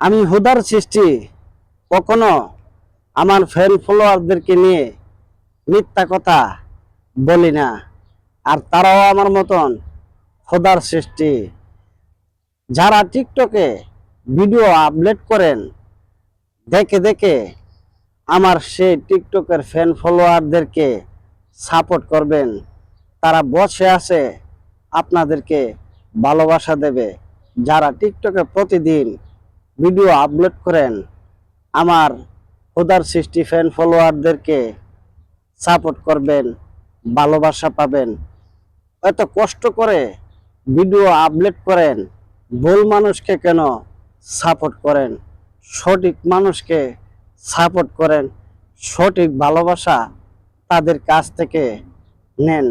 আমি হুদার সৃষ্টি, কখনো আমার ফ্যান ফলোয়ারদেরকে নিয়ে মিথ্যা কথা বলি না। আর তারাও আমার মতন হুদার সৃষ্টি। যারা টিকটকে ভিডিও আপলোড করেন, দেখে দেখে আমার সেই টিকটকের ফ্যান ফলোয়ারদেরকে সাপোর্ট করবেন। তারা বসে আছে আপনাদেরকে ভালোবাসা দেবে। যারা টিকটকে প্রতিদিন ভিডিও আপলোড করেন, আমার খোদার সৃষ্টি ফ্যান ফলোয়ারদেরকে সাপোর্ট করবেন, ভালোবাসা পাবেন। এত কষ্ট করে ভিডিও আপলোড করেন, ভুল মানুষকে কেন সাপোর্ট করেন? সঠিক মানুষকে সাপোর্ট করেন, সঠিক ভালোবাসা তাদের কাছ থেকে নেন।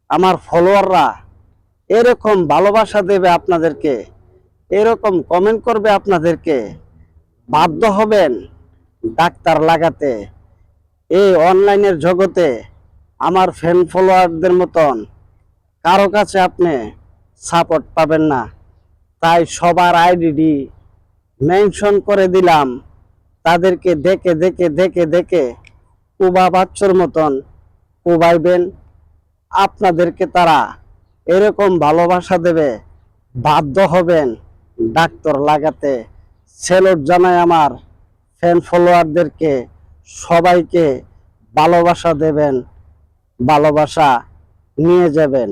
আমার ফলোয়াররা এরকম ভালোবাসা দেবে আপনাদেরকে, এরকম কমেন্ট করবে আপনাদেরকে, বাধ্য হবেন ডাক্তার লাগাতে। এই অনলাইনের জগতে আমার ফ্যান ফলোয়ারদের মতন কারো কাছে আপনি সাপোর্ট পাবেন না। তাই সবার আইডি মেনশন করে দিলাম। তাদেরকে দেখে দেখে দেখে দেখে কুবা বাচ্চর মতন কুবাইবেন। আপনাদেরকে তারা এরকম ভালোবাসা দেবে, বাধ্য হবেন ডাক্তার লাগাতে। সেলুট জানাই আমার ফ্যান ফলোয়ারদেরকে, সবাইকে ভালোবাসা দেবেন, ভালোবাসা নিয়ে যাবেন।